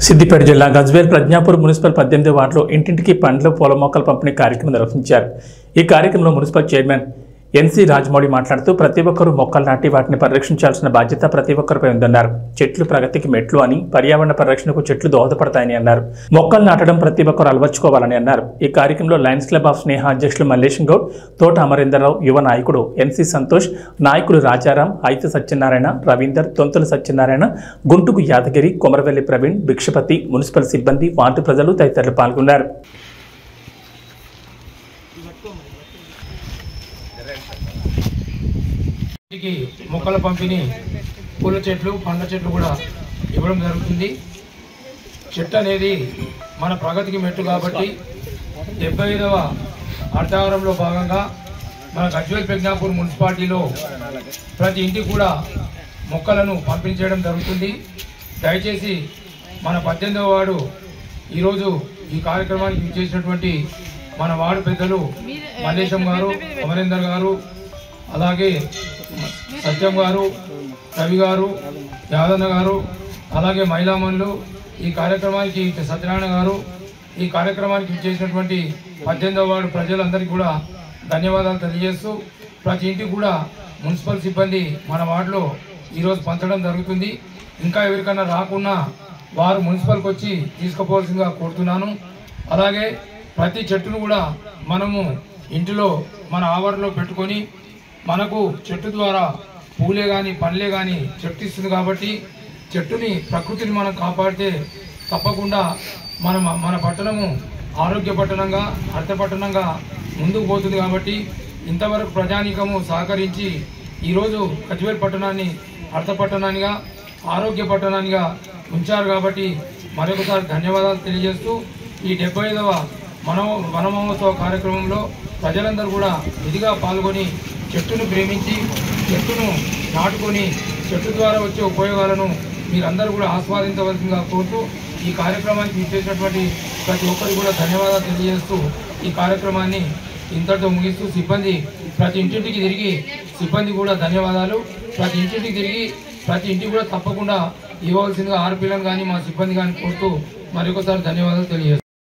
సిద్దిపేట జిల్లా గజ్వేల్ ప్రజ్ఞాపూర్ మున్సిపల్ 18వ వార్డులో ఇంటింటికి పండ్లు పూల మొక్కల పంపిణీ కార్యక్రమం నిర్వహించారు। ఈ కార్యక్రమంలో మున్సిపల్ చైర్మన్ ఎన్సి రాజమౌళి మాట్లాడుతూ ప్రతి ఒక్కరూ మొక్కలు నాటి వాటిని పరిరక్షించాల్సిన బాధ్యత ప్రతి ఒక్కరిపై ఉందన్నారు। చెట్లు ప్రగతికి మెట్లు అని పర్యావరణ పరిరక్షణకు చెట్లు దోహదపడతాయని అన్నారు। మొక్కలు నాటడం ప్రతి ఒక్కరూ అలవర్చుకోవాలని అన్నారు। ఈ కార్యక్రమంలో లయన్స్ క్లబ్ ఆఫ్ స్నేహ అధ్యక్షులు మల్లేశం గౌడ్, తోట అమరేందర్రావు, యువ నాయకుడు ఎన్సి సంతోష్, నాయకులు రాజారాం, ఐత సత్యనారాయణ, రవీందర్, తొంతుల సత్యనారాయణ, గుంటుకు యాదగిరి, కొమరవెల్లి ప్రవీణ్, భిక్షపతి, మున్సిపల్ సిబ్బంది, వార్డు ప్రజలు తదితరులు పాల్గొన్నారు। మొక్కల పంపిణీ పూల చెట్లు పండ్ల చెట్లు కూడా ఇవ్వడం జరుగుతుంది। చెట్టు అనేది మన ప్రగతికి మెట్టు కాబట్టి 75వ అర్థావరంలో భాగంగా మన గజ్వేల్ ప్రజ్ఞాపూర్ మున్సిపాలిటీలో ప్రతి ఇంటికి కూడా మొక్కలను పంపిణీ చేయడం జరుగుతుంది। దయచేసి మన 18వ వార్డు ఈరోజు ఈ కార్యక్రమానికి చేసినటువంటి మన వార్డు పెద్దలు మల్లేశం గారు, అమరేందర్ గారు, అలాగే సత్యం గారు, రవి గారు, యాదన్న గారు, అలాగే మహిళామణులు, ఈ కార్యక్రమానికి సత్యనారాయణ గారు, ఈ కార్యక్రమానికి చేసినటువంటి 18వ వార్డు ప్రజలందరికీ కూడా ధన్యవాదాలు తెలియజేస్తూ ప్రతి ఇంటికి కూడా మున్సిపల్ సిబ్బంది మన వార్డులో ఈరోజు పంచడం జరుగుతుంది। ఇంకా ఎవరికైనా రాకున్నా వారు మున్సిపల్కి వచ్చి తీసుకుపోవాల్సిందిగా కోరుతున్నాను। అలాగే ప్రతి చెట్టును కూడా మనము ఇంటిలో మన ఆవరణలో పెట్టుకొని మనకు చెట్టు ద్వారా పూలే కానీ పండ్లే కానీ చెట్టు ఇస్తుంది కాబట్టి చెట్టుని ప్రకృతిని మనం కాపాడితే తప్పకుండా మన పట్టణము ఆరోగ్య పట్టణంగా అర్థ పట్టణంగా ముందుకు పోతుంది। కాబట్టి ఇంతవరకు ప్రజానీకము సహకరించి ఈరోజు గజ్వేల్ పట్టణాన్ని అర్థ పట్టణానిగా ఆరోగ్య పట్టణానిగా ఉంచారు కాబట్టి మరొకసారి ధన్యవాదాలు తెలియజేస్తూ ఈ 75వ వన మహోత్సవ కార్యక్రమంలో ప్రజలందరూ కూడా విధిగా పాల్గొని చెట్టును ప్రేమించి చెట్టును నాటుకొని చెట్టు ద్వారా వచ్చే ఉపయోగాలను మీరందరూ కూడా ఆస్వాదించవలసిందిగా కోరుతూ ఈ కార్యక్రమానికి ఇచ్చేసినటువంటి ప్రతి ఒక్కరికి కూడా ధన్యవాదాలు తెలియజేస్తూ ఈ కార్యక్రమాన్ని ఇంతటితో ముగిస్తూ సిబ్బంది ప్రతి ఇంటింటికి తిరిగి సిబ్బంది కూడా ధన్యవాదాలు, ప్రతి ఇంటింటికి తిరిగి ప్రతి ఇంటికి కూడా తప్పకుండా ఇవ్వవలసిందిగా ఆర్పీలను కానీ మా సిబ్బంది కానీ కోరుతూ మరొకసారి ధన్యవాదాలు తెలియజేస్తాను।